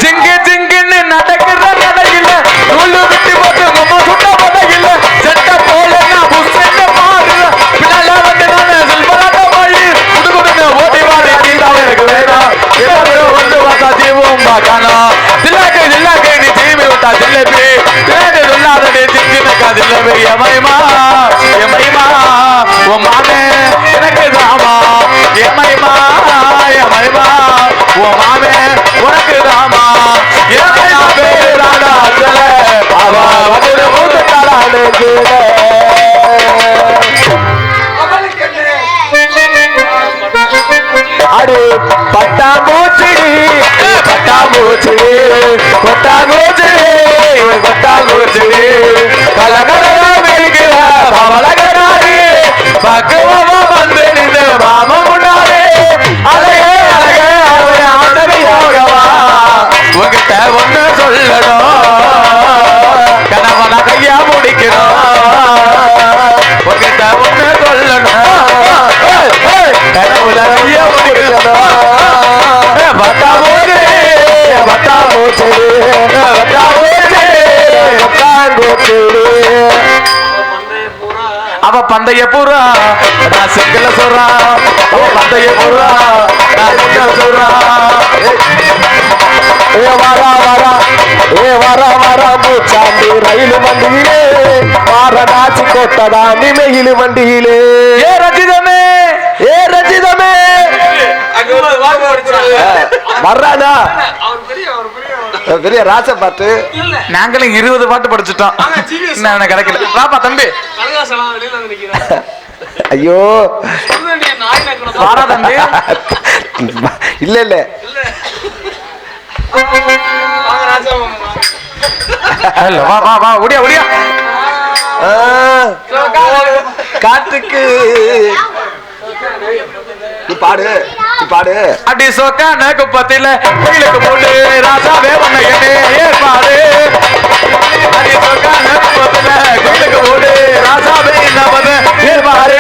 ஜிங்கு ஜிங்குன்னு நடக்கிற நடையில நூலு விட்டு போட்டு ரொம்ப சுட்ட போதையில செட்ட போல நான் புஷ்ன்னு மாறுற பின்னால வந்து நான் செல்வராட்ட போய் குடுகுடுன்னு ஓடி வாரி நீதான் எனக்கு வேணாம் வந்து வாசா ஜீவம் பாக்கானா தில்லாக்கு தில்லாக்கு நீ ஜீவி விட்டா ஜில்லபி தில்லாக்கு சொல்லாதே ஜிங்கினக்கா ஜில்லபி எமைமா எமைமா உன் மாமே எனக்கு தாமா எமைமா எமைமா உன் மாமே உனக்கு தாமா எமையா பேராடா சொல்ல அவ வந்து மூத்தாடாடு அடு பட்டாம்பூச்சிடி பட்டாம்பூச்சிடி கொட்டாங்கூச்சிடி கொட்டாங்கூச்சிடி கலகலா மேய்கிற பவளகராடி பக்குவமா வந்து நின்று மாமா முன்னாடி அழகே அழகே அவன் ஆண்டவையாகவா உங்ககிட்ட ஒண்ணு சொல்லணும் கணவன கையா முடிக்கணும் உங்ககிட்ட ஒண்ணு சொல்லணும் கனவுல கையா முடிக்கணும் பட்டாம்பூச்சி பட்டாம்பூச்சி பட்டாம்பூச்சி பட்டாம்பூச்சி அவ பந்தய பூரா நான் சிங்கல சொல்றா அவ பந்தய பூரா நான் சிங்கல சொல்றா ஏ வாரா வாரா ஏ வாரா வாரா பூச்சாண்டி ரயில் வண்டியிலே வாரணாசி கொட்டடா நிமையில் வண்டியிலே ஏ ரஜிதமே ஏ ரஜிதமே வர்றானா பெரிய ராச பாட்டு நாங்களும் 20 பாட்டு படிச்சுட்டோம் கிடைக்கல பாப்பா தம்பி ஐயோ வாடா தம்பி இல்ல இல்ல வா வா வா ஒடியா ஒடியா காட்டுக்கு பாடு பாடு அடி சோக்கான குப்பத்தில கோயிலுக்கு போட்டு ராசாவே பண்ண என்ன பாடு அடி சோக்கான குப்பத்தில கோயிலுக்கு போட்டு ராசாவே என்ன பண்ண பாரு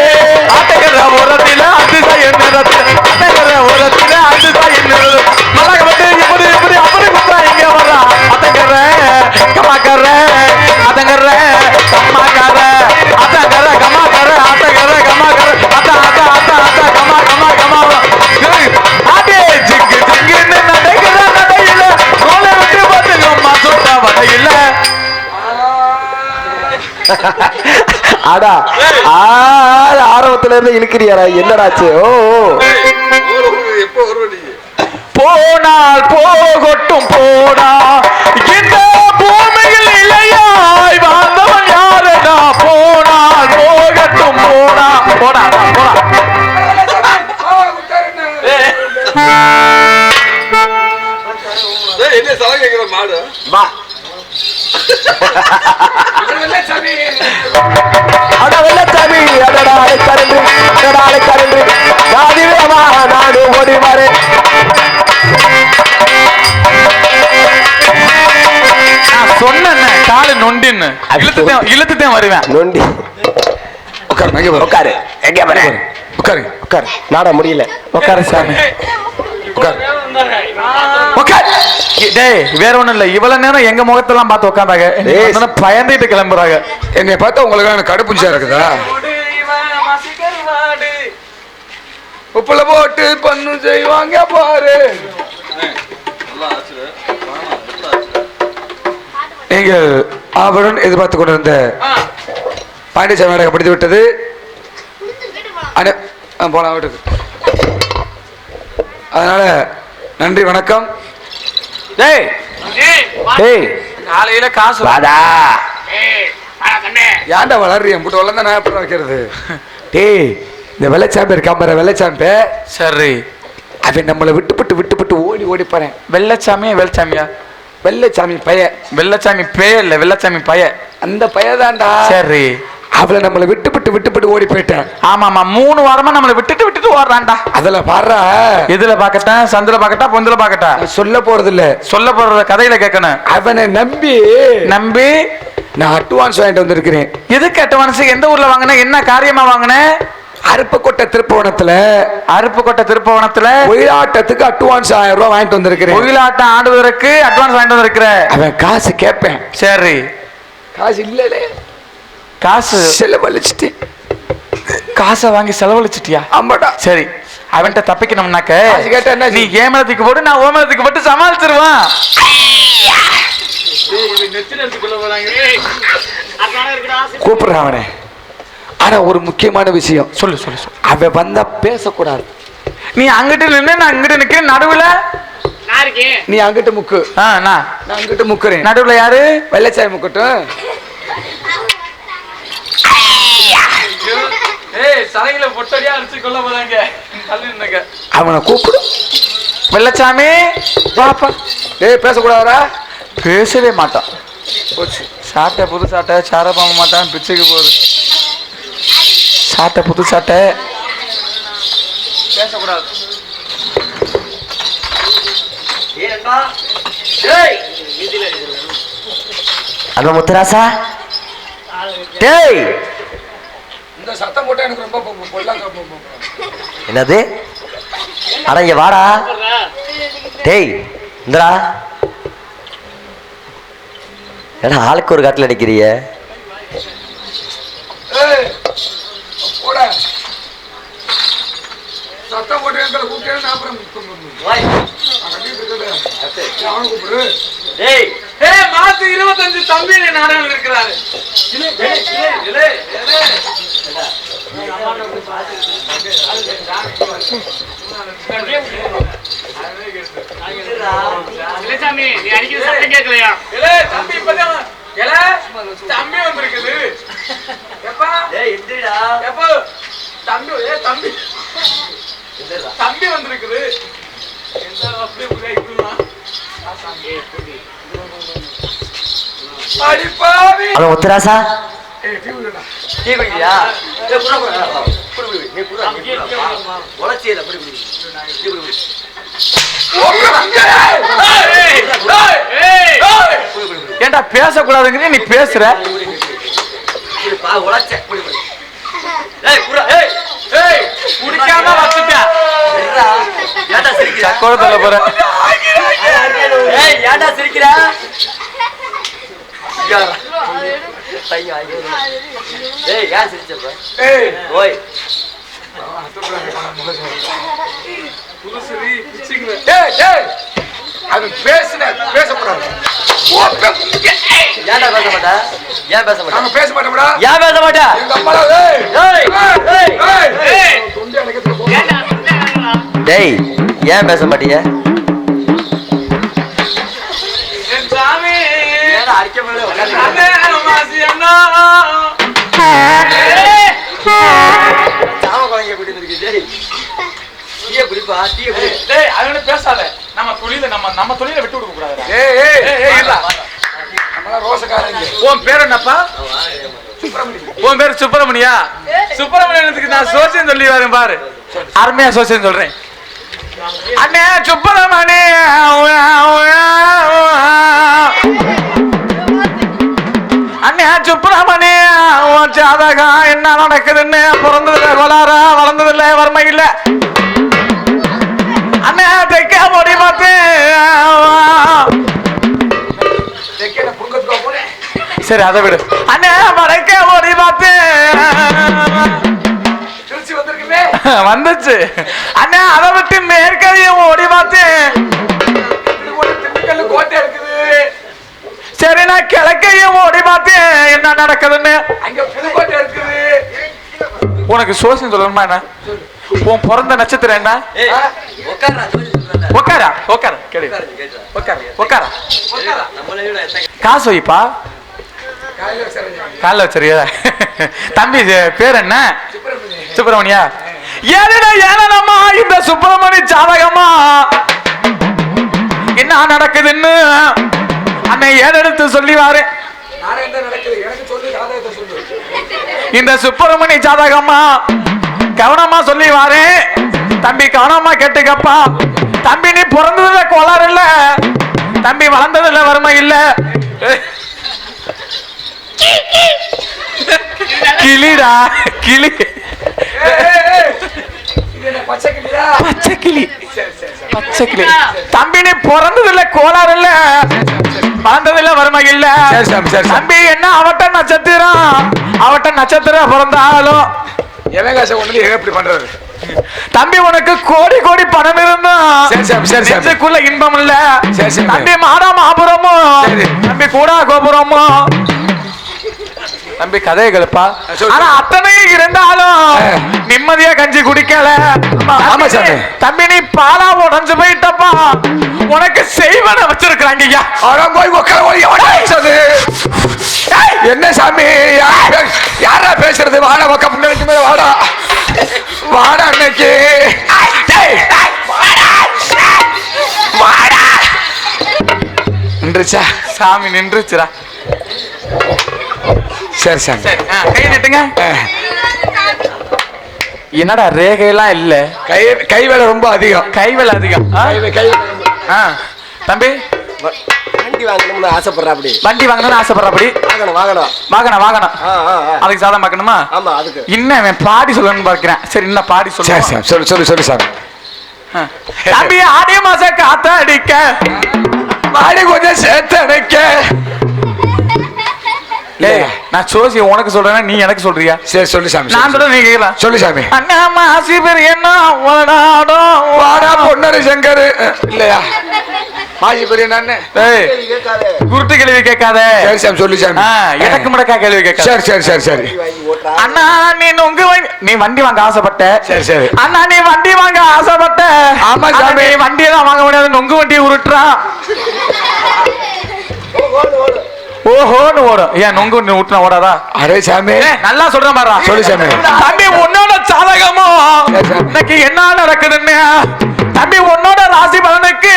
ஆட்டக்கிற உரத்தில அதிசய நிறத்தில் ஆட்டக்கிற உரத்தில அதிசய நிறத்தில் மலக வந்து இப்படி இப்படி அப்படி குப்பா இங்க வர்றா அத்தங்கற கமாக்கற அதங்கற கம்மாக்கற அதங்கற கமாக்கற ஆட்டக்கற கமாக்கற அத்த அத்த அத்த அத்த கமா கமா கமா ஆடே ஜிங்கு ஜிங்குன்னு நடக்கிற நடையில கோல விட்டு பார்த்துக்கம்மா சுட்ட வடையில அடா ஆரம்பத்துல இருந்து இழுக்கிறியாரா என்னடாச்சு ஓ போனால் போகட்டும் போடா இந்த பூமியில் இல்லையாய் வாழ்ந்தவன் யாருடா போனால் போகட்டும் போடா போடா போடா என்ன சவ கேக்குற மாடு வா அட வெள்ளச்சாமி அடடா அழைக்கரண்டு அடடா அழைக்கரண்டு நாதிவேமா நாடு ஓடி மாறு சொன்ன காலு நொண்டின்னு இழுத்துதான் வருவேன் நொண்டி உட்காரு உட்காரு எங்க பாரு உட்காரு உட்காரு நாட முடியல உட்காரு சாமி வேற ஒண்ணும் இல்ல இவ்வளவு நேரம் எங்க முகத்தெல்லாம் பார்த்து உட்காந்தாங்க பயந்துட்டு கிளம்புறாங்க என்னை பார்த்தா உங்களுக்கு கடுப்புச்சா இருக்குதா உப்புல போட்டு பண்ணு செய்வாங்க பாரு நீங்கள் ஆவருடன் எதிர்பார்த்து கொண்டிருந்த பாண்டிச்சேரி நாடகம் படித்து விட்டது போலாம் வீட்டுக்கு அதனால நன்றி வணக்கம் காலையில காசு வாடா ஏன்டா வளர்றீங்க முட்டு வளர்ந்தா நான் எப்படி வைக்கிறது டேய் இந்த வெள்ளச்சாம்பி இருக்கா பாரு வெள்ளச்சாம்பி சரி அவன் நம்மளை விட்டுப்பட்டு ஓடி ஓடி போறேன் வெள்ளச்சாமியா வெள்ளச்சாமியா வெள்ளச்சாமி பைய வெள்ளச்சாமி பேய இல்ல வெள்ளச்சாமி பைய அந்த பையதான்டா சரி அவளை நம்மளை விட்டுப்பட்டு ஓடி போயிட்டேன் ஆமா ஆமா 3 வாரமா நம்மளை விட்டுட்டு ஓடுறான்டா அதுல பாடுறா எதுல பாக்கட்டா சந்தில பாக்கட்டா பொந்துல பாக்கட்டா சொல்ல போறது இல்ல சொல்ல போற கதையில கேட்கணும் அவனை நம்பி நான் அட்வான்ஸ் வாங்கிட்டு வந்திருக்கிறேன் எதுக்கு அட்வான்ஸ் எந்த ஊர்ல வாங்கின என்ன காரியமா வாங்கின அருப்புக்கோட்டை திருப்பவனத்துல அருப்புக்கோட்டை திருப்பவனத்துல ஒயிலாட்டத்துக்கு அட்வான்ஸ் 1000 ரூபாய் வாங்கிட்டு வந்திருக்கிறேன். ஒயிலாட்டம் ஆடுவதற்கு அட்வான்ஸ் வாங்கிட்டு வந்திருக்கிற. அவன் காசு கேட்பேன். சரி, காசு இல்லலே, காசு செலவழிச்சிட்டு. காசை வாங்கி செலவழிச்சிட்டியா? ஆமாடா. சரி, அவன்கிட்ட தப்பிக்கணும்னாக்க காசு கேட்டா என்ன? நீ ஏமலத்துக்கு போட்டு நான் ஓமலத்துக்கு போட்டு சமாளிச்சிருவான். கூப்பிடுறான் அவனை. ஆனா ஒரு முக்கியமான விஷயம் சொல்லு சொல்லு சொல்லு. அவன் வந்தா பேசக்கூடாது. நீ அங்கிட்டு நின்று நான் அங்கிட்டு நிக்கிறேன். நடுவுல நீ அங்கிட்டு முக்கு, நான் அங்கிட்டு முக்குறேன். நடுவுல யாரு? வெள்ளச்சாய் முக்கட்டும். சரையில பொட்டடியா அடிச்சு கொள்ள போறாங்க. அவனை கூப்பிடு. வெள்ளச்சாமி பாப்பா. பேசக்கூடாதா? பேசவே மாட்டான். சாட்டை புது சாட்டை சார பாம்ப மாட்டான். பிச்சுக்கு போகுது சாட்டை புது சாட்டை. பேசக்கூடாது. அண்ணா முத்துராசா, டேய் இந்த சத்தம் போட்டா எனக்கு ரொம்ப என்னது? அட இங்க வாடா. டேய் இந்தடா. ஏடா ஆளுக்கு ஒரு காட்டில் அடிக்கிறிய? சத்தம் போட்டு அப்புறம் மாசு 25 தம்பி நாடகம் இருக்கிறாரு. தம்பி வந்திருக்குது. தம்பி வந்திருக்குது. அண்ணா முத்துராசா, ஏண்டா பேசக்கூடாதுங்கிற நீ பேசுற. குடிக்காம வச்சுட்டேன். சக்கோட போற. ஏன்டா சிரிக்கிற? பேசக்கூடாது. ஏன்டா பேச மாட்டா? ஏன் பேச மாட்டா? பேச மாட்டோம்டா. ஏன் பேச மாட்டா? டேய் ஏன் பேச மாட்டீங்க? பேசாத. நம்ம தொழில விட்டு கொடுக்க கூடாது. உன் பேர் என்னப்பா? உன் பேர் சுப்பிரமணியா? சுப்பிரமணியனுக்கு நான் சோசியம் சொல்லி வரேன் பாரு. அருமையா சோசியம் சொல்றேன். அண்ணே சுப்பிரமணி, அண்ணே சுப்பிரமணி, உன் ஜாதகம் என்ன நடக்குதுன்னு பிறந்ததுல கோளாரா, வளர்ந்ததுல வறுமை இல்ல. அண்ணே தைக்க முடி பார்த்து. சரி அதை விடு. அண்ணே மறைக்க முடி பார்த்து வந்துச்சு. அண்ணா அதை விட்டு மேற்கையும் ஓடி பார்த்தேன். கோட்டை இருக்குது. சரி நான் கிழக்கையும் ஓடி பார்த்தேன். என்ன நடக்குதுன்னு. அங்க புதுக்கோட்டை இருக்குது. உனக்கு சோசியம் சொல்லணுமா? என்ன உன் பிறந்த நட்சத்திரம் என்ன? உக்காரா உக்கார கேளு. உக்காரா காசு வைப்பா. காலைல வச்சரியா? தம்பி பேர் என்ன? சுப்பிரமணியா? ஏனம்மா இந்த சுப்பிரமணி ஜாதகமா என்ன நடக்குதுன்னு அண்ணன் ஏறெடுத்து சொல்லி வாரு. இந்த சுப்பிரமணி ஜாதகமா கவனமா சொல்லி வாரு. தம்பி கவனமா கேட்டுக்கப்பா. தம்பி நீ பிறந்ததுல கோளாறு இல்ல, தம்பி வளர்ந்ததுல வறுமை இல்ல. கிளிடா கிளி. பச்சை கிளி பச்சை கிளி தம்பி நீ பிறந்ததில்ல கோளாறு இல்ல வளர்ந்ததில்ல வறுமை இல்ல தம்பி என்ன அவட்ட நட்சத்திரம் பிறந்தாலும் எவன் காசை கொண்டு வந்து எப்படி பண்றது தம்பி உனக்கு கோடி கோடி பணம் இருந்தும் சரி சாமி, சரி சாமி. நெஞ்சுக்குள்ள இன்பம் இல்ல சரி சாமி. தம்பி மாடா மாபுரமோ சரி. தம்பி கூடா கோபுரமோ தம்பி கதையை கேளுப்பா சொல்லு. ஆனா அத்தனை இருந்தாலும் நிம்மதியா கஞ்சி குடிக்கல ஆமா சாமி. தம்பி நீ பாலா உடஞ்சு போயிட்டப்பா உனக்கு செய்வன வச்சிருக்கிறாங்க ஐயா அவன் போய் உட்கார போய் எவனா பேசுறது? என்ன சாமி யாரா பேசுறது? வாடா பக்கம் முன்னாடி மேல வாடா வாடா அன்னைக்கு வாடா நின்றுச்சா? சாமி நின்றுச்சுடா சரி சாமி. சரி கை நிட்டுங்க என்னடா ரேகையெல்லாம் இல்ல கை கை வேலை ரொம்ப அதிகம். கைவேல அதிகம் கை தம்பி வண்டி வாங்கணும்னு ஆசைப்படுறா அப்படி. வண்டி வாங்கணும்னு ஆசைப்படுறபடி வாங்கணும் வாங்கணும். வாகனம் அதுக்கு சாதம் பார்க்கணுமா ஆமா அதுக்கு. இன்னும் அவன் பாடி சொல்லணும்னு பார்க்கிறேன் சரி இன்னும் பாடி சரி சொல்லு சாமி. சொல்லு சொல்லு சொல்லு சாமி. தம்பி ஆடி மாசம் காத்த அடிக்க வாடி கொஞ்சம் சேர்த்து அடைக்க. ஏய் நான் சோசி உனக்கு சொல்றேன்னா நீ எனக்கு சொல்றியா சரி சொல்லு சாமி. நான் சொல்றேன் நீ கேட்கலாம் சொல்லு சாமி. அண்ணா மாசி பேர் என்ன வடாடும் வாடா பொன்னரு சங்கரு இல்லையா? மாசி பெரிய நானே. ஏய் கேட்காதே. குருட்டு கேள்வி கேட்காத சரி சாமி சொல்லு சாமி. எனக்கு முடக்கா கேள்வி கேட்காத சரி சரி சரி சரி வாங்கி ஓட்டுறா. அண்ணா நீ வண்டி வாங்க ஆசைப்பட்ட சரி சரி. அண்ணா நீ வண்டி வாங்க ஆசைப்பட்ட ஆமா ஆனா சாமி. நீ வண்டியெல்லாம் வாங்க முடியாது நொங்கு வண்டியை உருட்டுறான் ஓஹோன்னு ஓடும் ஏன் நொங்கு வண்டி விட்டுனா ஓடாதா அரே சாமி. நல்லா சொல்றேன் பாரு சொல்லு சாமி. தம்பி உன்னோட சாதகமோ சரி சாமி. இன்னைக்கு என்ன நடக்குதுன்னு தம்பி உன்னோட ராசி பலனுக்கு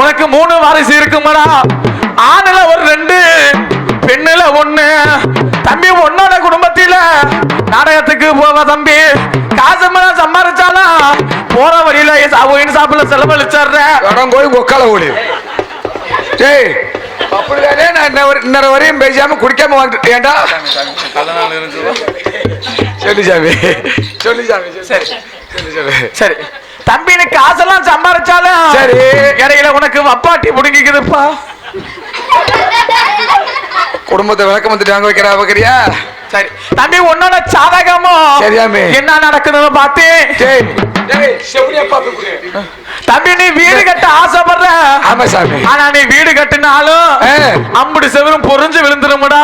உனக்கு 3 வாரிசு இருக்குமாடா ஆணுல ஒரு 2 பெண்ணுல 1 தம்பி உன்னோட குடும்பத்தில நாடகத்துக்கு போவ தம்பி காசு மேல சம்பாதிச்சாலும் போற வழியில சாப்பிட செலவழிச்சர்ற இடம் போய் உக்கால ஓடு. டேய் அப்படிதானே நான் இன்னொரு வரையும் பேசாம குடிக்காம வந்துட்டு ஏண்டா? சொல்லு சாமி சொல்லு சாமி. சரி சொல்லு சொல்லு. சரி தம்பி நீ காசெல்லாம் சம்பாதிச்சாலும் சரி. இடையில உனக்கு வப்பாட்டி புடுங்கிக்குதுப்பா குடும்பத்தை விளக்கம் வந்துட்டு வாங்க வைக்கிறா வைக்கிறியா? சரி தம்பி உன்னோட சாதகமோ சரியாமே. என்ன நடக்குதுன்னு பார்த்து டேய் டேய் செவுடியா பாத்து குடு. தம்பி நீ வீடு கட்ட ஆசைப்படுற ஆமா சாமி. ஆனா நீ வீடு கட்டினாலும் அம்புடி செவரும் பொறிஞ்சு விழுந்துருமுடா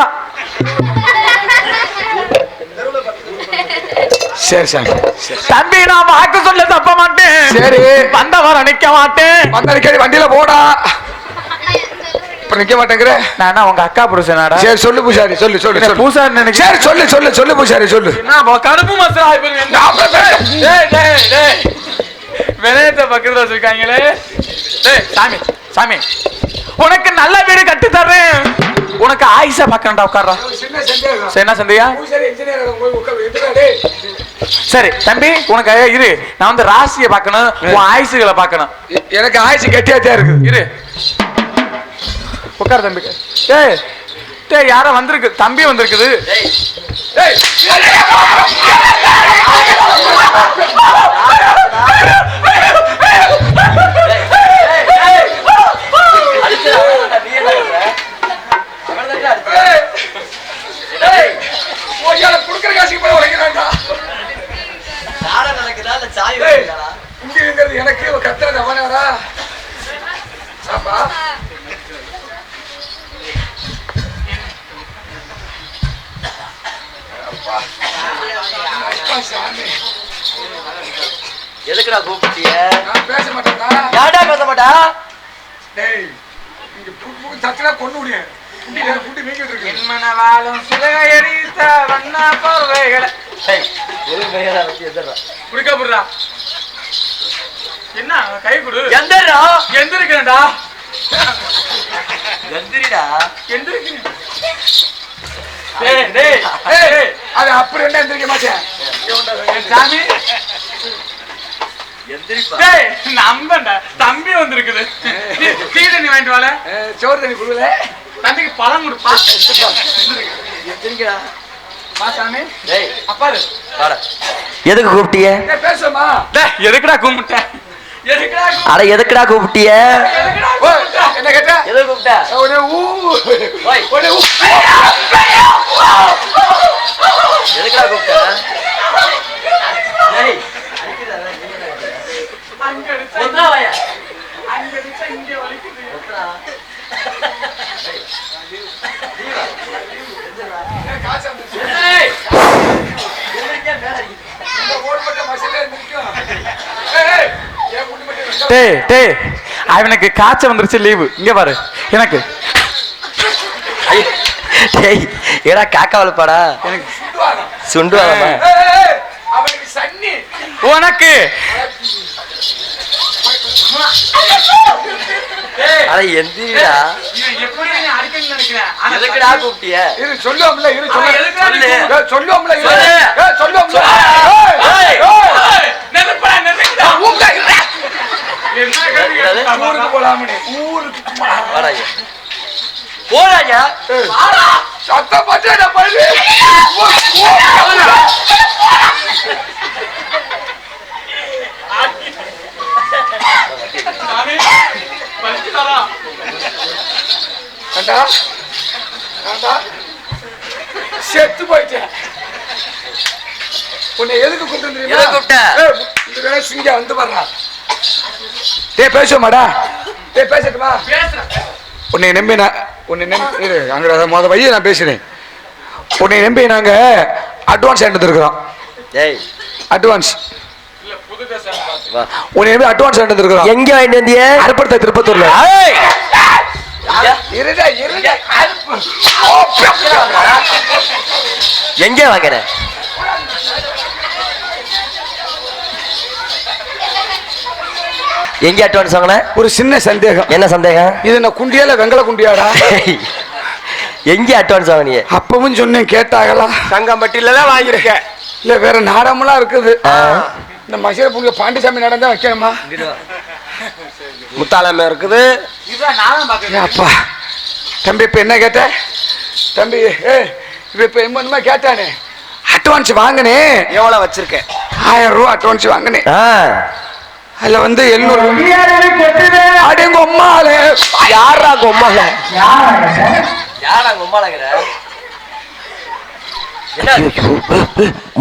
சரி சாமி. தம்பி நான் வாக்கு சொல்ல தப்ப மாட்டேன் சரி. வந்தவர நிக்க மாட்டேன் வந்தடிக்கடி வண்டியில போடா. இப்ப நிக்க மாட்டேங்கிற. நான் உங்க அக்கா புருஷனாடா சரி சொல்லு பூசாரி சொல்லு சொல்லு என்ன சொல்லு. பூசாரி நினைக்க சரி சொல்லு சொல்லு சொல்லு பூசாரி சொல்லு. என்ன கடுப்பு மசாலா வினயத்தை பக்கத்துல வச்சிருக்காங்களே சாமி சாமி உனக்கு நல்ல வீடு கட்டி தர்றேன் உனக்கு ஆயிஷா பாக்கண்டா உட்கார்றா சின்ன சந்தேகம். சரி என்ன சந்தையா பூசாரி இன்ஜினியர் போய் உட்காரு. எதுடா டேய்? சரி தம்பி உனக்கு இரு நான் வந்து ராசியை பார்க்கணும் உன் ஆயுசுகளை பார்க்கணும் எனக்கு ஆயிடுச்சு கெட்டியாத்தான் இருக்குது. இரு உட்கார் தம்பி டேய் டேய் யாரோ வந்திருக்கு தம்பி வந்திருக்குது டேய் ஓய்யால குடுக்குற காசுக்கு போய் உடைக்கிறான்டா. டேய் இங்கங்கிறது எனக்கு கத்துறது அவனாடா. ஆமா எதுக்குடா கூப்பிட்டிய? நான் பேச மாட்டேன்டா. யாடா பேச மாட்டா? டேய் இங்க புக்கு தச்சனா கொன்னு விடு. குட்டி வீங்கிட்டு இருக்கு. என்மனவாளும் சிலையடித்த வண்ண பறவைகளை எது பெரியடா வச்சு எந்தடா? குடிக்க போடுறா என்ன கை கொடு எந்தடா? எந்திருக்கிறேன்டா எந்திரிடா. எந்திருக்கிறேன் டேய் டேய் ஏய் அது அப்படி என்ன எந்திரிக்க மாட்டேன். சாமி எந்திரிப்பா. டேய் நம்பண்டா தம்பி வந்திருக்குது சீடு நீ வாங்கிட்டு வால சோறு தண்ணி குடுல. தம்பிக்கு பழம் கொடுப்பா எந்திரிக்கடா. சாமி டேய் அப்பாரு வாடா. எதுக்கு கூப்பிட்டிய? பேசுமா எதுக்குடா கும்பிட்ட எதுக்குடா அட எதுக்குடா கூப்பிட்டிய? என்ன கேட்ட எதுக்கு கூப்பிட்ட? ஒரே ஊ ஓய். ஒரே ஊ எதுக்குடா கூப்பிட்ட? டேய் ஒன்றா வாயா. ஏய். எதுக்கே மேல அடிக்குது? இந்த ஓட்பட்ட மசிலே நிக்கும் ஏய் ஏன் முடி மட்டும் டேய் டேய் அவனுக்கு காய்ச்சல் வந்துருச்சு லீவு இங்க பாரு எனக்கு டேய் ஏடா காக்கா வளப்பாடா? எனக்கு சுண்டு வாங்கம்மா. அவனுக்கு சன்னி உனக்கு அட எந்திரிடா. எதுக்குடா கூப்பிட்டிய? இரு சொல்லுவோம்ல இரு சொல்லு. சொல்லுவோம்ல இரு சொல்லு. சொல்லுவோம்ல ஏய். ஊருக்கு போலாமணி ஊருக்கு வாடா ஐயா. போடாயா. சத்தம் பச்சை பள்ளி கண்டா கண்டா செத்து போயிட்டேன் உன்னை எதுக்கு கூப்பிட்டு எதுக்கு கூப்பிட்ட? இங்க வந்து வர்றா டேய் பேசுமாடா டேய் பேசட்டுமா உன்னை நம்பி இரு அங்க முத வைய நான் பேசுறேன் உன்னை நம்பி நாங்க அட்வான்ஸ் எடுத்துருக்கிறோம் டேய் அட்வான்ஸ் வா. உன்னை நம்பி அட்வான்ஸ் எடுத்துருக்கிறோம் எங்க வாங்கிட்டு வந்திய? அருப்படுத்த திருப்பத்தூர்ல ஏய். இருடா இருடா எங்க வாங்குற? எங்க அட்வான்ஸ் வாங்கின? ஒரு சின்ன சந்தேகம் என்ன சந்தேகம்? இது என்ன குண்டியால வெங்கல குண்டியாடா எங்க அட்வான்ஸ் வாங்கினிய? அப்பவும் சொன்னேன் கேட்டாங்களா சங்கம்பட்டியில தான் வாங்கியிருக்கேன். இல்ல வேற நாடமெல்லாம் இருக்குது இந்த மசிர புங்க பாண்டிசாமி நடந்தா வைக்கணுமா முத்தாளமே இருக்குது. ஏ அப்பா தம்பி இப்ப என்ன கேட்ட தம்பி இப்ப என்னமா கேட்டானே அட்வான்ஸ் வாங்கினே எவ்வளவு வச்சிருக்க? 1000 ரூபா அட்வான்ஸ் வாங்கினேன் அதுல வந்து 700 அடங்க அம்மாலே யாரா கொம்மால? யாரா கொம்மாலங்கற?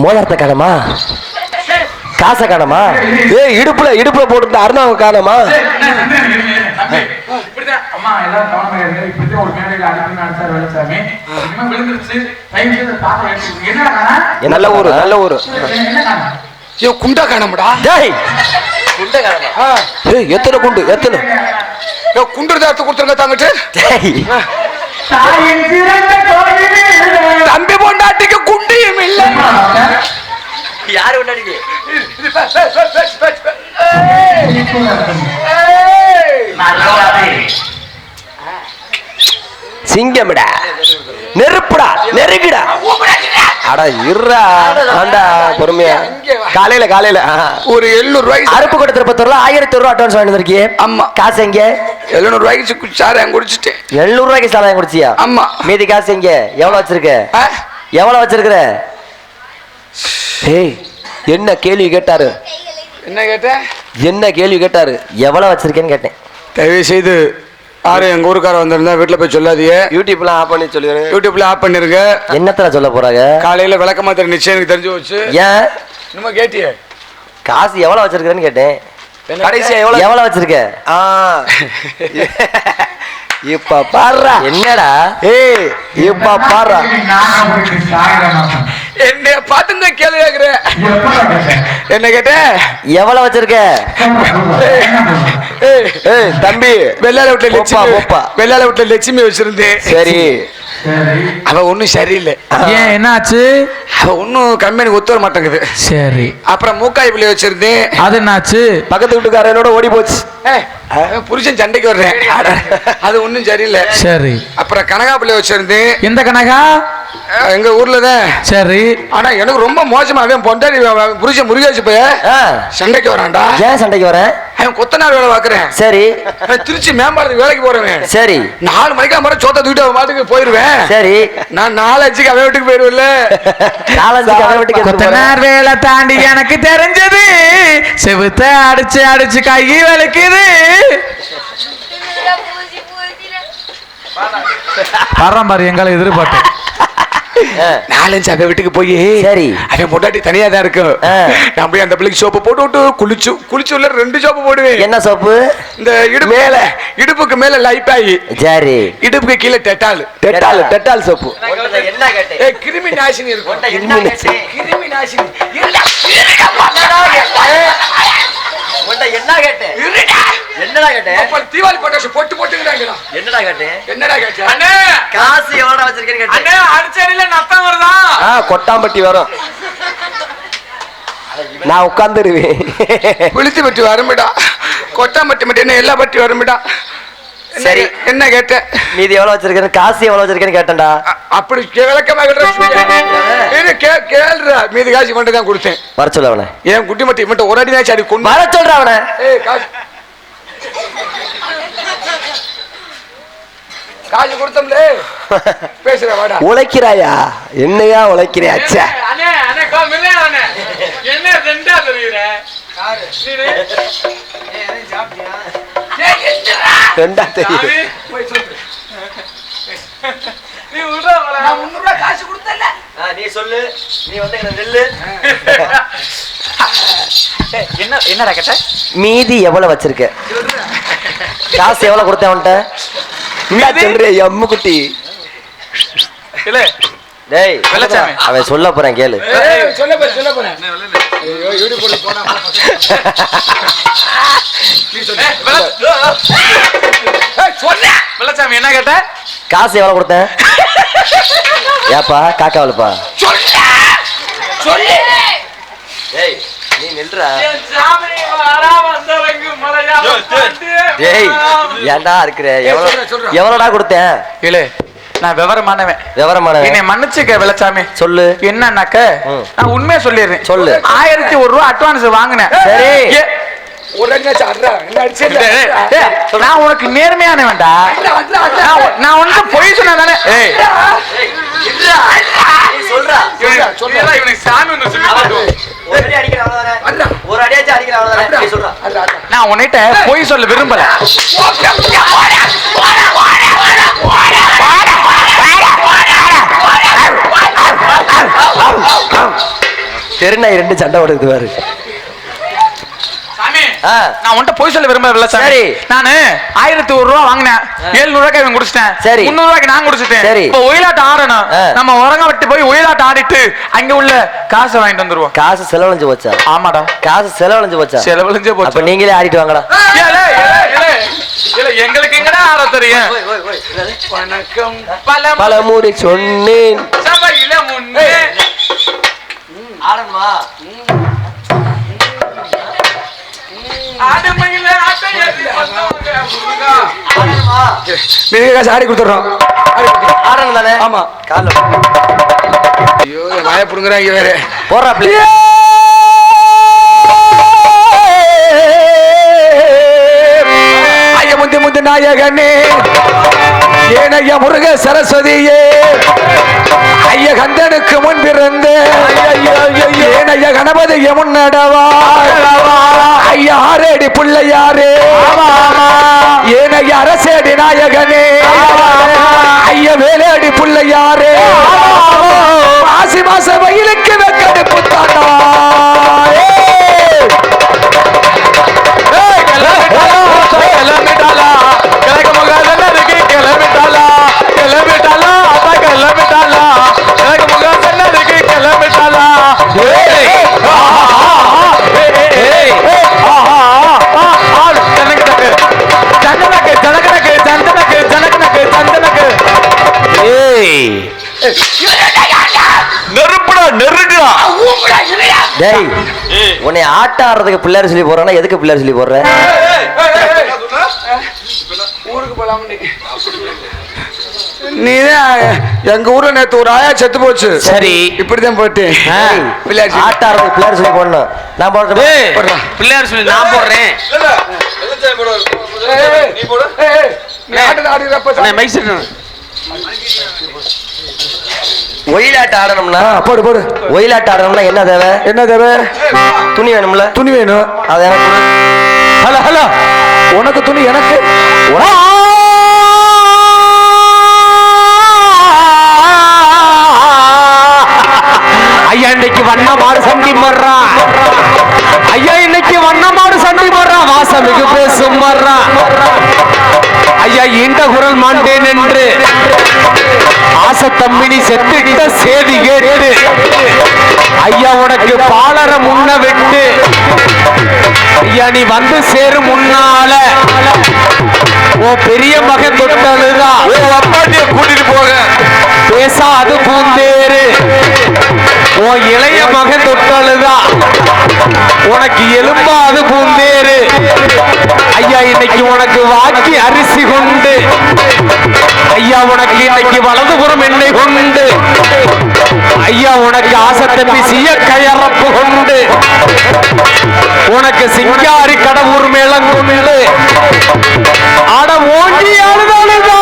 மோதிரத்தை காணமா? காசை காணமா? ஏய் இடுப்புல போட்டு அருணாவை காணமா? நல்ல ஊரு குண்டா காணமுடா குண்டை காணமா? எத்தனை குண்டு எத்தனை குண்டு எடுத்து கொடுத்துருங்க தாங்கிட்டு தம்பி பொண்டாட்டிக்கு குண்டியும் இல்லை யாரு கொண்டாடிக்கு? சிங்கம்டா நெருப்புடா நெருங்குடா. அட இருடா ஆண்டா பொறுமையா. காலையில ஒரு 700 ரூபாய்க்கு அருப்பு கூட திருப்பத்தூர்ல 1000 ரூபா அட்வான்ஸ் வாங்கி வந்திருக்கியே. ஆமா. காசு எங்க? 700 ரூபாய்க்கு சாராயம் குடிச்சிட்டேன். 700 ரூபாய்க்கு சாராயம் குடிச்சியா? ஆமா. மீதி காசு எங்க? எவ்வளவு வச்சிருக்க? எவ்வளவு வச்சிருக்கிற? ஏய் என்ன கேள்வி கேட்டாரு? என்ன கேட்ட? என்ன கேள்வி கேட்டாரு? எவ்வளவு வச்சிருக்கேன்னு கேட்டேன். தயவு செய்து யாரும் எங்க ஊருக்கார வந்திருந்தா வீட்டுல போய் சொல்லாதீங்க. யூடியூப்ல ஆஃப் பண்ணி சொல்லிடுங்க. யூடியூப்ல ஆஃப் பண்ணிருங்க. என்னத்துல சொல்ல போறாங்க? காலையில விளக்கமா தெரியும் நிச்சயம் எனக்கு தெரிஞ்சு போச்சு. ஏன் நம்ம கேட்டியே காசு எவ்வளவு வச்சிருக்கேன்னு கேட்டேன். கடைசியா எவ்வளவு வச்சிருக்க? இப்ப பாருடா. என்னடா? ஏய் இப்ப பாருடா. என்னைய பார்த்து கேள்வி கேக்குற என்ன கேட்ட? எவ்வளவு வச்சிருக்க? ஏய் தம்பி வெள்ளால வீட்டுல லட்சுமி வெள்ளால வீட்டுல லட்சுமி வச்சிருந்தேன். சரி அவ ஒன்னும் சரியில்லை. ஏன் என்னாச்சு? அவ ஒன்னும் கம்பெனிக்கு ஒத்து வர மாட்டேங்குது. சரி அப்புறம் மூக்காய் பிள்ளை வச்சிருந்தேன். அது என்னாச்சு? பக்கத்து வீட்டுக்காரனோட ஓடி போச்சு. புருஷன் சண்டைக்கு வர்றேன் அது ஒன்னும் சரியில்லை. சரி அப்புறம் கனகா பிள்ளை வச்சிருந்தேன். எந்த கனகா? எங்க ஊர்ல தான். சரி. ஆனா எனக்கு ரொம்ப மோசமா அவன் பொண்டாடி புருஷன் முருகேஷ் போய் சண்டைக்கு வரான்டா. ஏன் சண்டைக்கு வரேன்? அவன் கொத்தனார் வேலை பாக்குறேன். சரி. திருச்சி மேம்பாலத்துக்கு வேலைக்கு போறவன். சரி. 4 மணிக்கு அப்புறம் சோத்த தூக்கிட்டு அவன் பாட்டுக்கு போயிருவேன். சரி. நான் 4-5க்கு அவன் வீட்டுக்கு போயிருவேன்ல. 4-5க்கு அவன் வீட்டுக்கு. கொத்தனார் வேலை தாண்டி எனக்கு தெரிஞ்சது, செவுத்த அடிச்சு அடிச்சு கை வலிக்குது. பாரம்பரிய எங்களை எதிர்பார்த்து 4-5 அவன் வீட்டுக்கு போய் சரி அவன் பொண்டாட்டி தனியா தான் இருக்கும். நான் போய் அந்த பிள்ளைக்கு சோப்பு போட்டு விட்டு குளிச்சு உள்ள 2 சோப்பு போடுவேன். என்ன சோப்பு? இந்த இடுப்பு மேல, இடுப்புக்கு மேல லைப்பாயி, சரி இடுப்புக்கு கீழே டெட்டால் சோப்பு. என்ன கேட்டே? ஏய் கிருமி நாசினி இருக்கும். கிருமி நாசினி என்ன கேட்டே? என்னடா கேட்டே? அப்ப தீவாளி பட்டாசு போட்டு போட்டுங்கறாங்கடா. என்னடா கேட்டே? அண்ணே காசு எவ்வளவு வச்சிருக்கீங்க கேட்டே. அண்ணே அடிச்சடில நத்தம் வருதா? கொட்டாம்பட்டி வரும். நான் உட்கார்ந்துருவேன். விழுத்து பட்டி வரும்டா. கொட்டாம்பட்டி மட்டும் என்ன எல்லா பட்டி வரும்டா. சரி என்ன கேட்ட? மீதி எவ்வளவு வச்சிருக்கேன்? காசு எவ்வளவு வச்சிருக்கேன்னு கேட்டேன்டா. அப்படி விளக்கமா கேள்றா. மீதி காசு மட்டும் தான் கொடுத்தேன். வர சொல்ல அவனை. ஏன் குட்டி மட்டி மட்டும் ஒரு அடி தான் சரி கொண்டு வர சொல்ற அவனை. காசு கொடுத்தோம்ல பேசுற வாடா. உழைக்கிறாயா? என்னையா உழைக்கிறியா? அச்சா அண்ணே அண்ணே கோ மில்லே அண்ணே. என்ன ரெண்டா தெரியுற? யாரு? நீ ஏய் சாப்பிட்டியா? ஏய் என்னடா? ரெண்டா தெரியுற. போய் சொல்லு. நீ உடறா வர. நான் 300 ரூபாய் காசு கொடுத்தல. நீ சொல்லு. நீ வந்து என்ன நெல்லு. என்னடா கேட்ட? மீதி எவ்வளவு வச்சிருக்க? காசு எவ்வளவு கொடுத்த அவன்ட்ட? அம்மு குட்டி இல்ல டேய் வெள்ளச்சாமி அவன் சொல்ல போறேன் கேளு. சொல்ல போறேன் வெள்ளச்சாமி என்ன கேட்ட? காசு எவ்வளவு கொடுத்தேன்? ஏப்பா காக்காவலுப்பா சொல்லு. டேய் நீ நில்றா. டேய் ஏன்டா இருக்கிற? எவ்வளவுடா கொடுத்தேன்? இல்ல நான் விவரமானவன். என்னை மன்னிச்சுக்க வெள்ளச்சாமி. சொல்லு என்னன்னாக்க நான் உண்மையா சொல்லிடுறேன். சொல்லு. 1001 ரூபாய் அட்வான்ஸ் வாங்கினேன். சரி நான் உனக்கு நேர்மையானவன்டா. நான் உனக்கு பொய் சொன்னா தானே. நான் உன்கிட்ட பொய் சொல்ல விரும்பல. தெருநா 2 சண்டை ஓடுது பாரு. நான் உன்கிட்ட போய் சொல்ல விரும்பல. சரி நானு 1001 ரூபாய் வாங்கினேன். 700 ரூபாய்க்கு அவன் குடிச்சிட்டேன். சரி 300 ரூபாய்க்கு நான் குடிச்சிட்டேன். சரி இப்போ ஒயிலாட்டம் ஆடணும். நம்ம உரங்க விட்டு போய் ஒயிலாட்டம் ஆடிட்டு அங்க உள்ள காசை வாங்கிட்டு வந்துருவோம். காசு செலவழிஞ்சு போச்சா? ஆமாடா காசு செலவழிஞ்சு போச்சா? செலவழிஞ்சு போச்சு. அப்ப நீங்களே ஆடிட்டு வாங்கடா. எங்களுக்கு எங்கடா ஆட தெரியும்? வணக்கம் பலமுறை சொன்னேன் சபையில முன்னே ஆடணுமா? ஆடி கொடுத்துறோம். ஆமா கால வாய புடுங்குறாங்க வேற போறா. ஐயா முந்தி முந்தி நாயகனே ஏனைய முருக சரஸ்வதியே ஐய கந்தனுக்கு முன் பிறந்த ஏனைய கணபதிய முன்னடவா ஐயா ஆரேடி பிள்ளையாரே ஏனைய அரசேடி நாயகனே ஐய வேலேடி பிள்ளையாரே மாசி மாச வயலுக்கு வெக்கடுப்பு தாண்டா. உன்னை ஆட்ட ஆடுறதுக்கு பிள்ளையார் சொல்லி போறானா? எதுக்கு பிள்ளையார் சொல்லி போடுற? ஊருக்கு போலாம் நீதான் எங்க ஊர்ல நேத்து ஒரு ஆயா செத்து போச்சு. சரி. இப்படிதான் போட்டு பிள்ளையார் ஆட்டாரம் பிள்ளையார் சொல்லி போடணும். நான் போடுறேன். பிள்ளையார் சொல்லி நான் போடுறேன். ஒயிலாட்டம் ஆடணும்னா போடு போடு. ஒயிலாட்டம் ஆடணும்னா என்ன தேவை? என்ன தேவை? துணி வேணும்ல. துணி வேணும். அது எனக்கு. ஹலோ ஹலோ, உனக்கு துணி எனக்கு. ஐயா இன்னைக்கு வண்ணமாடு சண்டி மர்றான். ஐயா இன்னைக்கு வண்ணமாடு சண்டி மர்றான். வாசமிகு பேசும் மர்றான். ஐயா இந்த குரல் மாண்டேன் என்று ஆசை தம்பினி செத்துட்ட சேதி கேட்டு ஐயா உனக்கு பாலர முன்ன விட்டு ஐயா நீ வந்து சேரும் முன்னால ஓ பெரிய மகன் தொட்டலுதான் அப்பாட்டிய கூட்டிட்டு போக பேசாது பூந்தேரு. ஓ இளைய மகன் தொட்டலுதான் உனக்கு எலும்பாது பூந்தேரு. ஐயா இன்னைக்கு உனக்கு வாக்கி அரிசி கொண்டு ஐயா உனக்கு இன்னைக்கு வலதுபுறம் எண்ணெய் கொண்டு ஐயா உனக்கு ஆசை தம்பி சிய கயறப்பு கொண்டு உனக்கு சிங்காரி கடவுர் மேளங்குண்டு ஆட ஓங்கி அழுதழுதா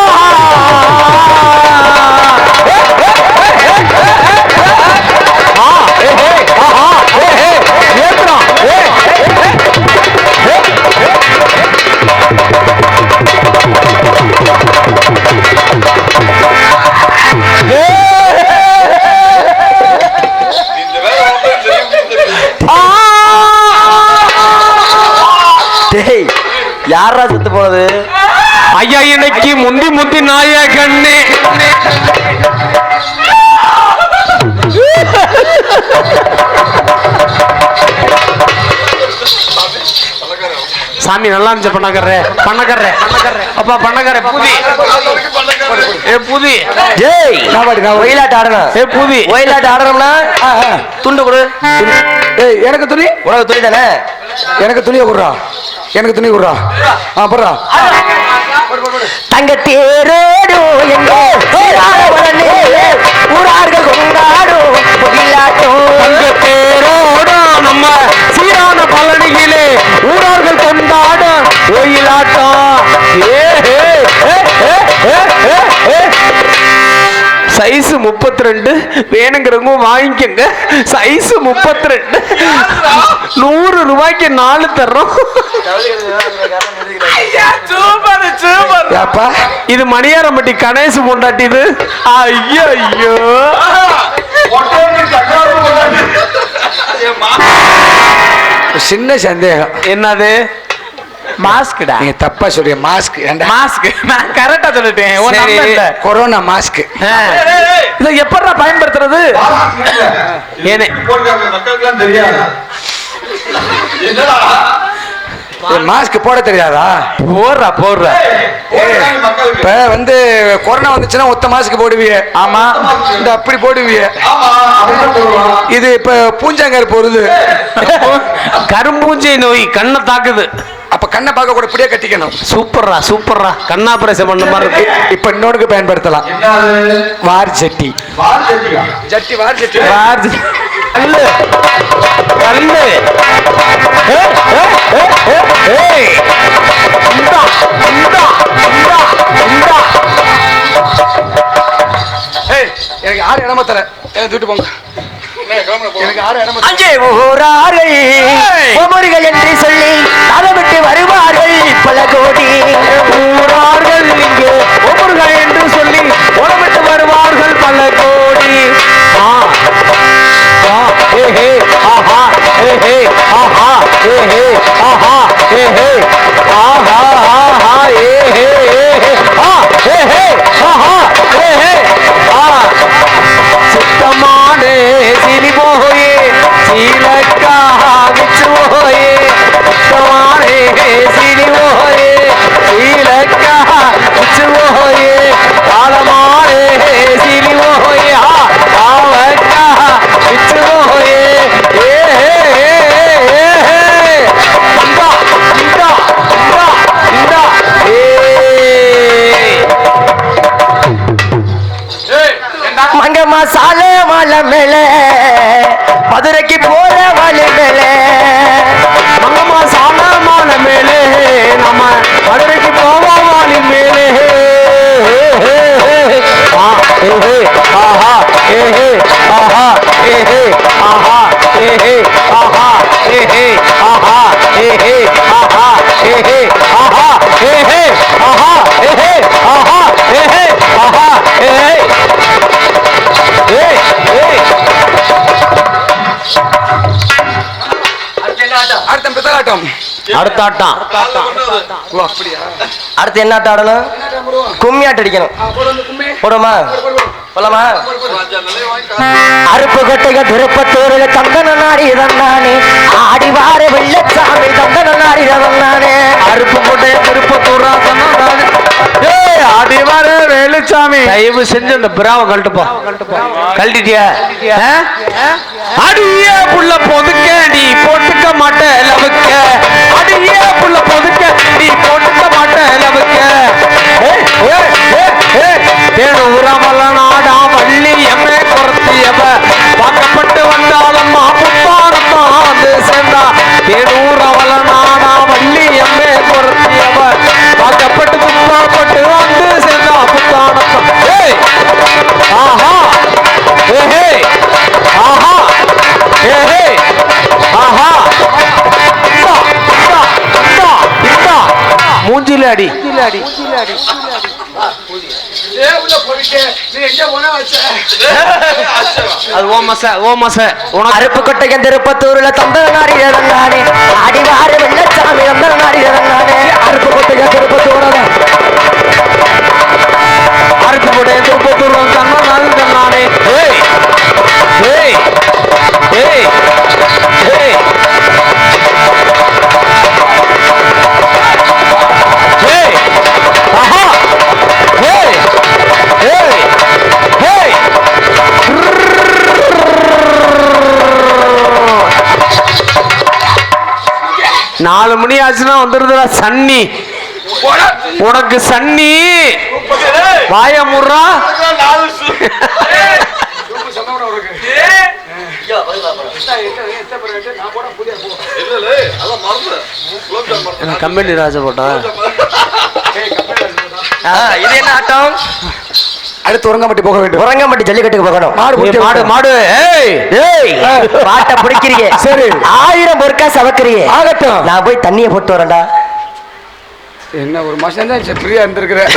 யாரா செத்து போனது? ஐயா இன்னைக்கு முந்தி முந்தி நாய கண்ணே சாமி நல்லா இருந்துச்சு. பண்ணக்கற அப்பா பண்ணக்கற புதி ஏ புதி ஏய் ஒயிலாட்ட ஆடணும். ஏ புதி ஒயிலாட்ட ஆடணும்னா துண்டு கொடு. ஏய் எனக்கு துணி. உனக்கு துணி தானே? எனக்கு துணியை குடுறா. எனக்கு துணி குடுறா. போடுறா. தங்க தேரோடு ஊரார்கள் கொண்டாடும் தங்க தேரோடு நம்ம சீரான பழனியிலே ஊரார்கள் கொண்டாடும் ஒயிலாட்டம். சைஸ் 32 வேணுங்கிறவங்க வாங்கிக்கங்க. சைஸ் 32 100 ரூபாய்க்கு 4 தர்றோம். இது மணியாரம்பட்டி கணேசு பொண்டாட்டி. இது ஐயோ ஐயோ சின்ன சந்தேகம். என்னது? மாஸ்க்டா. நீங்க தப்பா சொல்றீங்க. மாஸ்க். மாஸ்க் நான் கரெக்டா சொல்லிட்டேன். Corona mask. இத எப்படா பயன்படுத்துறது? ஏனே மக்களுக்கு தெரியாது. மாஸ்க் போட தெரியாதா? போடுறா. இப்ப வந்து கொரோனா வந்துச்சுன்னா ஒத்த மாஸ்க் போடுவீங்க. ஆமா. இந்த அப்படி போடுவீங்க. இது இப்ப பூஞ்சாங்கர் போறது. கரும்பூஞ்சை நோய் கண்ணை தாக்குது. அப்ப கண்ணை பார்க்க கூட இப்படியே கட்டிக்கணும். சூப்பர்ரா கண்ணா ஆபரேஷன் பண்ண மாதிரி இருக்கு. இப்ப இன்னொருக்கு பயன்படுத்தலாம். வார் ஜட்டி. ஜட்டி வார் ஜட்டி. கல்லு கல்லு. எனக்கு 6 இடமா தர. எனக்கு தூட்டு போங்க. அங்கே ஊரார்கள் ஒவ்வொருகள் என்று சொல்லி அதை விட்டு வருவார்கள் பல கோடி. ஊரார்கள் இங்கே ஒவ்வொருகள் என்று சொல்லி உடவிட்டு வருவார்கள் பல கோடி. சித்தமானே சிலி போயே சீலக்கா விச்சு போயே சித்தமானே சிலி போயே சீலக்கா விச்சு மேல மதுரைக்கு போற வழி மேல மங்கம்மா சாணமான மேலே நம்ம மதுரைக்கு போவோம் வழி மேலே ஆஹா ஏஹே ஆஹா ஏஹே ஆஹா ஏஹே ஆஹா ஏஹே ஆஹா ஏஹே ஆஹா ஏஹே ஆஹா ஏஹே ஆஹா ஏஹே ஆஹா ஏஹே ஆஹா ஏஹே ஏய் ஏய் அடுத்த பித்தலாட்டம். அடுத்த ஆட்டம் ஓ அப்படியா? அடுத்து என்ன ஆட்டம் ஆடணும்? கும்மி ஆட்டம் அடிக்கணும். போடுமா போலாமா? அருப்பு கொட்டைக திருப்பத்தூருக தந்தன நாடி தந்தானே ஆடி வார வெள்ளச்சாமி தந்தன நாடி தந்தானே அருப்பு கோட்டை திருப்பத்தூரா சொன்னானே ஆடி வர வேலுச்சாமி. தயவு செஞ்சு அந்த பிராவை கழட்டுப்பா. கழட்டிட்டியா? அடியே புள்ள பொதுக்க நீ போட்டுக்க மாட்ட லவுக்க. அடியே புள்ள பொதுக்க நீ போட்டுக்க மாட்ட லவுக்க. தேடு உரமல்ல நாடா வள்ளி எம்மே குறத்தியவ வாக்கப்பட்டு வந்தாலம்மா புத்தானம்மா வந்து சேர்ந்தா. தேடு உரமல்ல நாடா வள்ளி எம்மே குறத்தியவ வாக்கப்பட்டு துப்பாப்பட்டு வந்து சேர்ந்தா புத்தானம்மா. ஏய் ஆஹா ஏஹே ஆஹா ஏஹே ஆஹா மூஞ்சில அடி. அது ஓமச உனக்கு அருப்பு கொட்டைக திருப்பத்தூர்ல தந்தன நாடி தந்தானே ஆடி வார வெள்ளச்சாமி தந்தன நாடி தந்தானே அருப்பு கொட்டைக திருப்பத்தூர்ல அருப்பு கூட திருப்பத்தூர் தன்னானே. ஏய் ஏய் ஏய் ஏய் ஏய் ஆஹா ஏய் ஏய் ஏய் 4 மணி ஆச்சுன்னா வந்துருதுடா சன்னி. உனக்கு சன்னி வாய முறா. கம்பெனி ராஜா போட்டா. இது என்ன ஆட்டம்? அடுத்து உரங்கம்பட்டி போக வேண்டும். உரங்கம்பட்டி ஜல்லிக்கட்டுக்கு போகணும். மாடு மாடு ஏய் மாட்டை பிடிக்கிறீங்க. சரி 1000 பொருக்கா சவக்கிறீங்க. ஆகட்டும். நான் போய் தண்ணியை போட்டு வரேன்டா. என்ன ஒரு மாசம் தான் ஃப்ரீயா இருந்திருக்கிறேன்.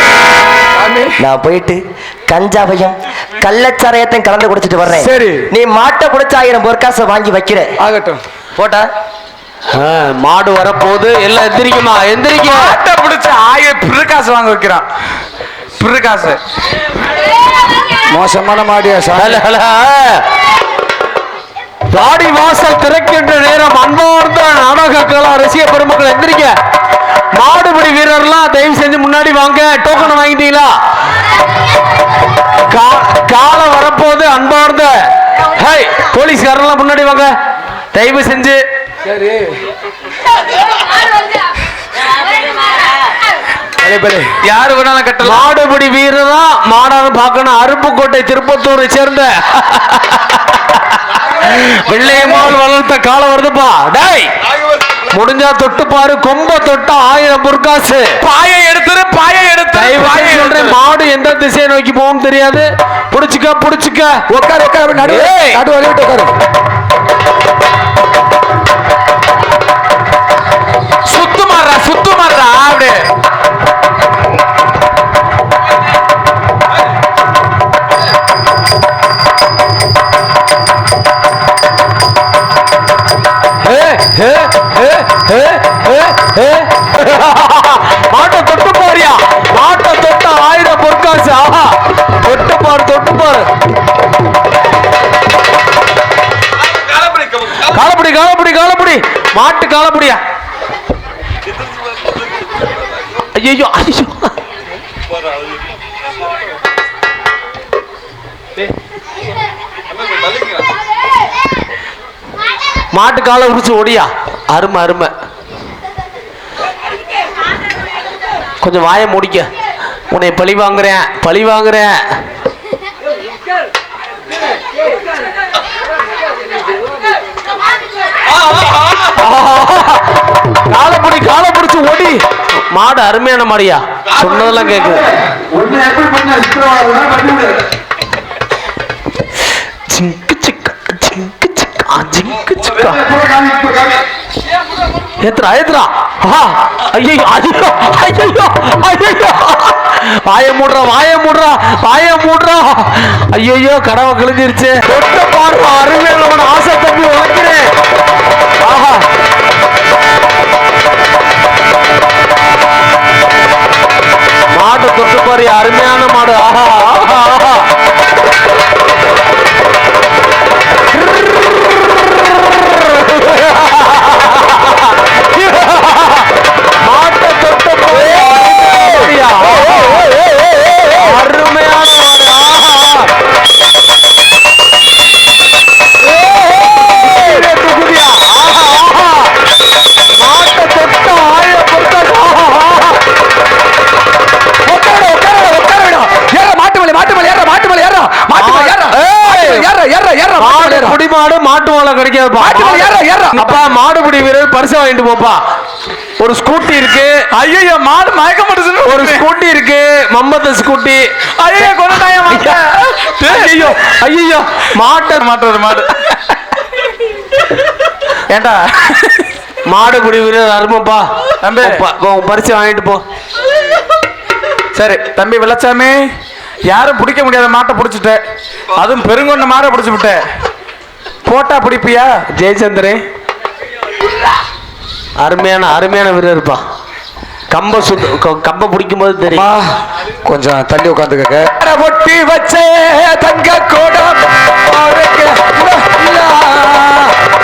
நான் போயிட்டு கஞ்சாவையும் கள்ளச்சாரையத்தையும் கலந்து குடிச்சிட்டு வர்றேன். சரி. நீ மாட்டை பிடிச்ச 1000 பொற்காசை வாங்கி வைக்கிற. ஆகட்டும். போட்டா மாடு வரப்போகுது. எல்லாம் எந்திரிக்குமா? எந்திரிக்கும். மாட்டை பிடிச்ச 1000 பிறகாசு வாங்க வைக்கிறான். பிறகாசு மோசமான மாடியா சார். தாடி வாசல் திறக்கின்ற நேரம் அன்பார்ந்த நாடக கலா ரசிக பெருமக்கள் எந்திரிக்க. மாடுபிடி வீரர்லாம் தயவு செஞ்சு முன்னாடி வாங்க. டோக்கன் வாங்கிட்டீங்களா? காலம் வரப்போது அன்பார்ந்த போலீஸ்காரெல்லாம் முன்னாடி வாங்க தயவு செஞ்சு. சரி யாரு வேணாலும் கட்டலாம். மாடுபிடி வீரரா மாடான்னு பார்க்கணும். அருப்புக்கோட்டை திருப்பத்தூரை சேர்ந்த வெள்ளையம்மாள் வளர்த்த காலம் வருதுப்பா. டேய் முடிஞ்சா தொட்டு பாரு. கொம்ப தொட்டா 1000 பொற்காசு. பாயை எடுத்து மாடு எந்த திசையை நோக்கி போகும் தெரியாது. புடிச்சுக்க உட்காரு நடு உட்காரு. சுத்து மாறா அப்படி. மாட்டை தொட்டு பாரியா? மாட்டை தொட்ட 1000 பொற்காசு. ஆஹா தொட்டு பாரு. காலப்படி மாட்டு காலப்படியா. ஐயோ மாட்டு காலை உரிச்சு ஓடியா. அருமை கொஞ்சம் வாயை முடிக்க. உன்னை பழி வாங்குறேன். காலை பிடிச்சு ஓடி. மாடு அருமையான மாடியா, சொன்னதெல்லாம் கேக்குது. ஜிங்கு சிக்கா ஜிங்கு சிக்கா ஜிங்கு சிக்கா. ஏத்துறா ஏத்துறா. ஐயோ ஐயோ ஐயோ ஐயோ. வாய மூடுறா வாய மூடுறா வாய மூடுறா. ஐயோ கடவை கிழிஞ்சிருச்சு. தொட்ட பார்வை அருமையான ஆசை தம்பி உழைக்கிறேன். ஆஹா மாடு தொட்டு பாரு, அருமையான மாடு. ஆஹா ஆஹா ஆஹா. மாட்டை தொட்டு பாரு, அருமையான மாடு. ஆஹா குதியா. ஆஹா ஆஹா. மாட்டை தொட்டு ஆய பொறுத்த. குடிமாடு மாட்டு மாலை கிடைக்காது. அப்பா மாடுபிடி வீரர் பரிசு வாங்கிட்டு போப்பா. ஒரு ஸ்கூட்டி இருக்கு. ஐயோ மாடு மயக்க மாட்டேங்குது. ஒரு ஸ்கூட்டி இருக்கு, மம்பத்த ஸ்கூட்டி. ஐயோ கொண்டாய மாட்டேன். ஐயோ ஐயோ மாட்டை மாட்டுறது மாடு. ஏண்டா மாடுபிடி வீரர் அருமைப்பா. தம்பி பரிசு வாங்கிட்டு போ. சரி தம்பி வெள்ளச்சாமி, யாரும் பிடிக்க முடியாத மாட்டை பிடிச்சிட்ட, அதுவும் பெருங்கொண்ட மாடை பிடிச்சு விட்ட. போட்டா பிடிப்பியா? ஜெயச்சந்திரன் அருமையான அருமையான வீரர் இருப்பா. கம்ப கம்ப பிடிக்கும் போது தெரியும். கொஞ்சம் தள்ளி உட்காந்துக்க. ஒட்டி வச்சே தங்க கோடம்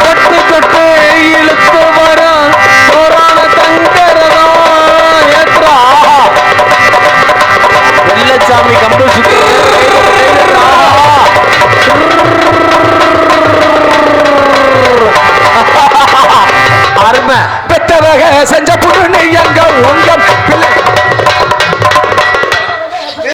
தொட்டு தொட்டு இழுத்து வரும் தங்கரதா. ஏற்றா வெள்ளச்சாமி கம்பு சுத்தி